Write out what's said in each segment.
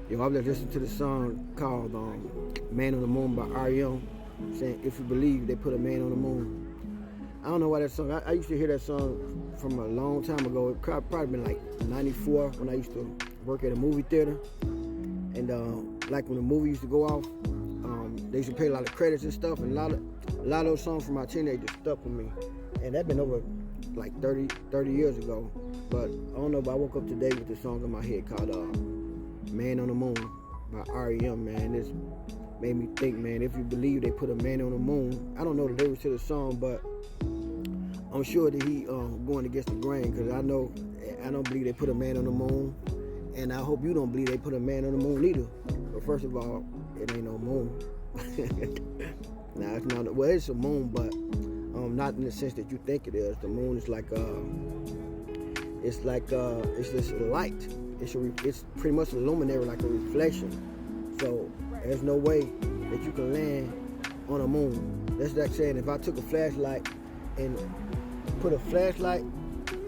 Yo, I was listening to the song called "Man on the Moon" by R.E.M. saying, "If you believe, they put a man on the moon." I don't know why that song. I used to hear that song from a long time ago. It probably been like '94 when I used to work at a movie theater, and like when the movie used to go off, they used to play a lot of credits and stuff, and a lot of those songs from my teenagers stuck with me, and that been over like 30 years ago. But I don't know, but I woke up today with this song in my head called "Man on the Moon" by R.E.M. Man, this made me think, man. If you believe they put a man on the moon, I don't know the lyrics to the song, but I'm sure that he going against the grain, because I don't believe they put a man on the moon, and I hope you don't believe they put a man on the moon either. But first of all, it ain't no moon. Nah, it's not. Well, it's a moon, but not in the sense that you think it is. The moon is like it's just light. It's pretty much a luminary, like a reflection. So there's no way that you can land on a moon. That's like saying if I took a flashlight and put a flashlight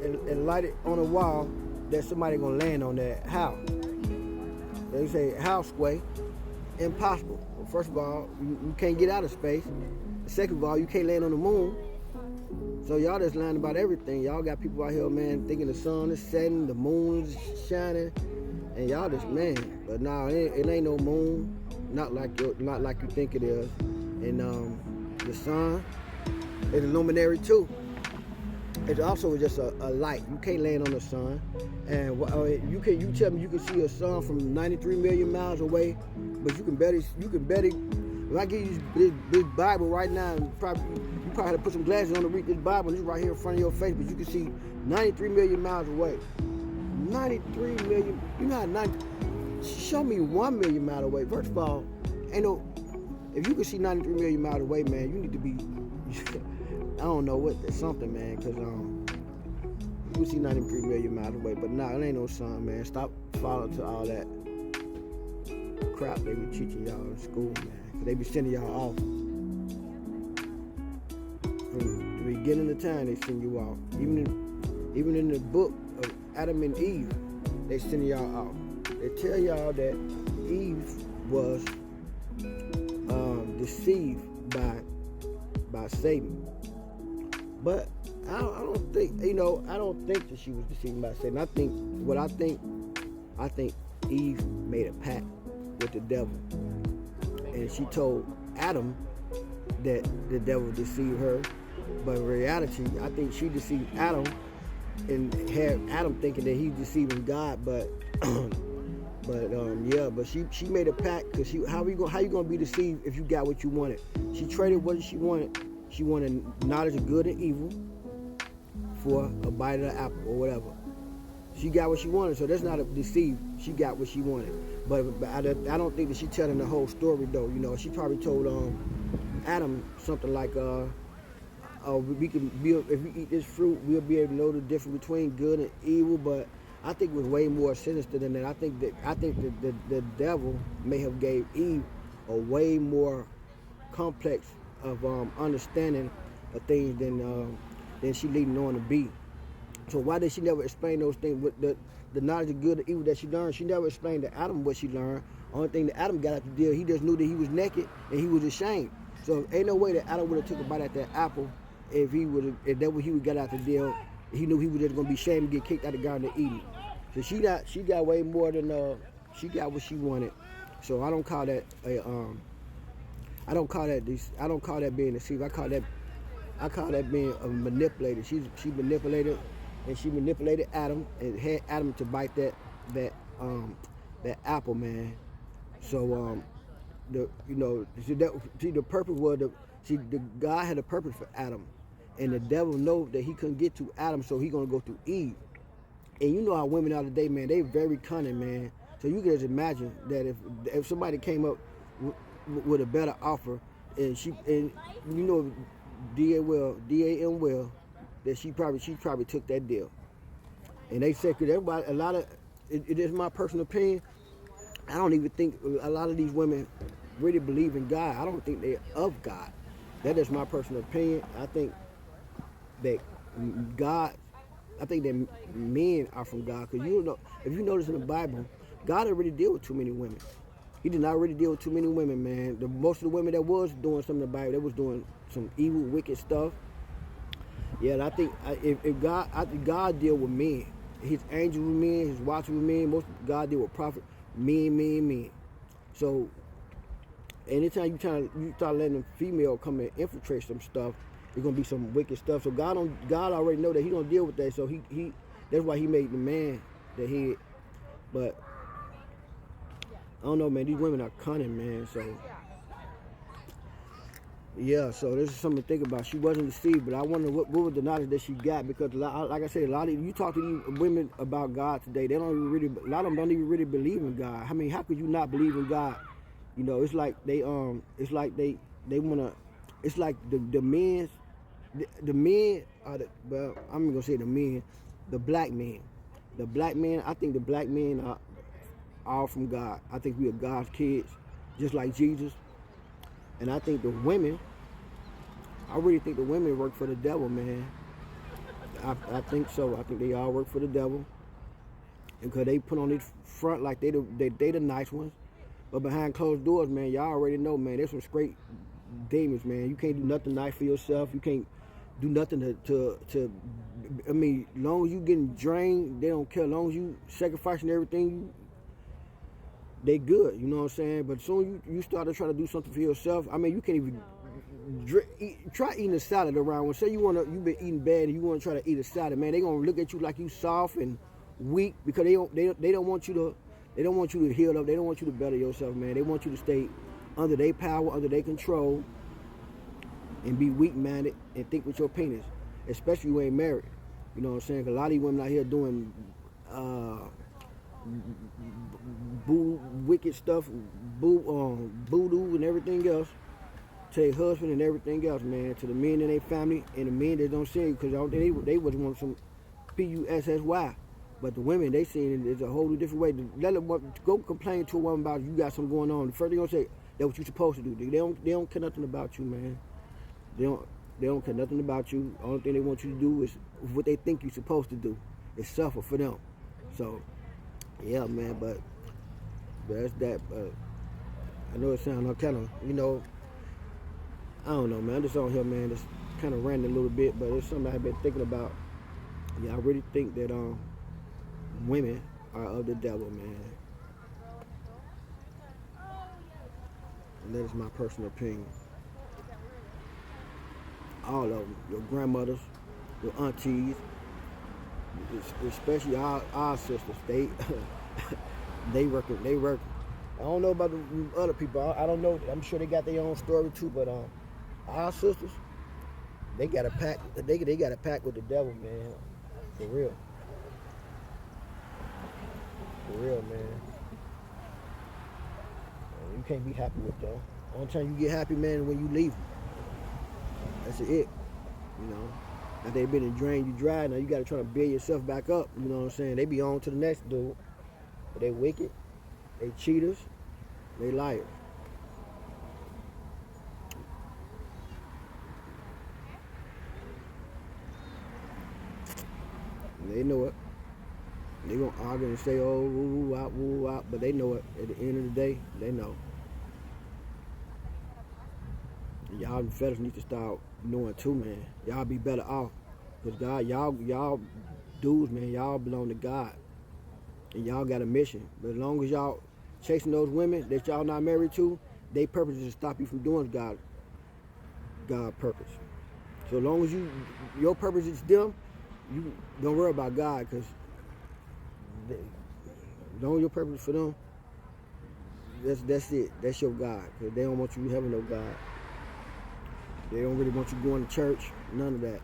and light it on a wall, that somebody gonna land on that. How? They say how, Squay? Impossible. Well, first of all, you can't get out of space. Second of all, you can't land on the moon. So y'all just lying about everything. Y'all got people out here, man, thinking the sun is setting, the moon is shining, and y'all just, man. But nah, it ain't no moon, not like you think it is. And the sun is a luminary too. It's also just a light. You can't land on the sun, and you tell me you can see a sun from 93 million miles away, but you can barely. If I give you this Bible right now, you probably have to put some glasses on to read this Bible. It's right here in front of your face, but you can see 93 million miles away. 93 million. You know how show me 1 million miles away. First of all, ain't no. If you can see 93 million miles away, man, you need to be. I don't know what. There's something, man, because you can see 93 million miles away, but nah, it ain't no sun, man. Stop following to all that crap they be teaching y'all in school, man. They be sending y'all off. From the beginning of time, they send you off. Even in the book of Adam and Eve, they send y'all off. They tell y'all that Eve was deceived by Satan. But I don't think that she was deceived by Satan. I think Eve made a pact with the devil, and she told Adam that the devil deceived her. But in reality, I think she deceived Adam and had Adam thinking that he's deceiving God. But she made a pact, because how you gonna be deceived if you got what you wanted? She traded what she wanted. She wanted knowledge of good and evil for a bite of the apple or whatever. She got what she wanted, so that's not a deceive. She got what she wanted. But I don't think that she's telling the whole story, though. You know, she probably told Adam something like, we can if we eat this fruit, we'll be able to know the difference between good and evil. But I think it was way more sinister than that. I think the devil may have gave Eve a way more complex of understanding of things than she leading on to be. So why did she never explain those things with the knowledge of good and evil that she learned? She never explained to Adam what she learned. Only thing that Adam got out the deal, he just knew that he was naked and he was ashamed. So ain't no way that Adam would have took a bite at that apple if that what he would get out the deal. He knew he was just gonna be ashamed and get kicked out of the garden to eat it. So she got way more than she got what she wanted. So I don't call that I don't call that being deceived. I call that being a manipulator. She manipulated. And she manipulated Adam and had Adam to bite that apple, man. So the purpose was the God had a purpose for Adam, and the devil know that he couldn't get to Adam, so he gonna go through Eve. And you know how women are today, man. They very cunning, man. So you can just imagine that if somebody came up with a better offer, and you know D.A.M. Well, that she probably took that deal. And they said, because everybody, it is my personal opinion, I don't even think a lot of these women really believe in God. I don't think they're of God. That is my personal opinion. I think that men are from God. Because if you notice in the Bible, God already deal with too many women. He did not already deal with too many women, man. Most of the women that was doing something about it, they was doing some evil, wicked stuff. Yeah, and I think God deal with men. His angels with men, his watchers with men. Most God deal with prophet, men. So anytime you start letting a female come and infiltrate some stuff, it's gonna be some wicked stuff. So God already know that He don't deal with that. So he that's why He made the man the head. But I don't know, man. These women are cunning, man. So yeah, so this is something to think about. She wasn't deceived, but I wonder what was the knowledge that she got, because like I said, a lot of you talk to these women about God today, they don't even really, a lot of them don't even really believe in God. I mean, how could you not believe in God? You know, it's like they wanna, it's like the men are well, I'm gonna say the men, the black men. I think the black men are all from God. I think we are God's kids, just like Jesus. And I think the women, I really think the women work for the devil, man. I think so. I think they all work for the devil, because they put on this front like they the nice ones, but behind closed doors, man, y'all already know, man. There's some straight demons, man. You can't do nothing nice for yourself. You can't do nothing to I mean, as long as you getting drained, they don't care. As long as you sacrificing everything, they good. You know what I'm saying? But as soon as you start to try to do something for yourself, I mean, you can't even try eating a salad around. When say you've been eating bad and you want to try to eat a salad, man, they gonna look at you like you soft and weak, because they don't want you to heal up. They don't want you to better yourself, man. They want you to stay under their power, under their control, and be weak-minded and think with your penis, especially you ain't married. You know what I'm saying? 'Cause a lot of these women out here doing wicked stuff, voodoo and everything else to their husband and everything else, man, to the men in their family and the men that don't see it, because they was want some PUSSY. But the women, they seeing it as a whole different way. Let them go complain to a woman about you got something going on. The first thing gonna say, that's what you're supposed to do. They don't care nothing about you, man. They don't care nothing about you. The only thing they want you to do is what they think you're supposed to do. It's suffer for them. So yeah, man, but that's that. I know it sounds kind of, I don't know, man. I'm just on here, man, just kind of ranting a little bit, but it's something I've been thinking about. Yeah, I really think that women are of the devil, man. And that is my personal opinion. All of them, your grandmothers, your aunties, especially our sisters, they working. I don't know about the other people. I don't know. I'm sure they got their own story too. But our sisters, they got a pack. They got a pack with the devil, man. For real. For real, man. You can't be happy with them. Only time you get happy, man, is when you leave them. That's it. If they've been drained you dry, now you got to try to build yourself back up. You know what I'm saying? They be on to the next dude. But they wicked. They cheaters. They liars. And they know it. They gonna argue and say, oh, woo out, but they know it. At the end of the day, they know. And y'all fellas need to start knowing too, man. Y'all be better off. Because God, y'all dudes, man, y'all belong to God. And y'all got a mission. But as long as y'all chasing those women that y'all not married to, they purpose is to stop you from doing God purpose. So as long as your purpose is them, you don't worry about God, because long your purpose for them, that's it. That's your God. Because they don't want you having no God. They don't really want you going to church. None of that.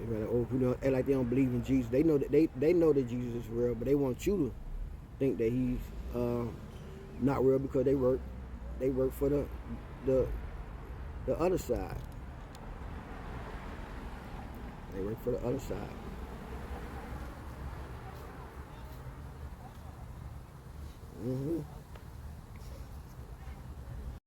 They act like they don't believe in Jesus. They know that they know that Jesus is real, but they want you to think that he's not real, because they work for the other side. They work for the other side. Mm-hmm.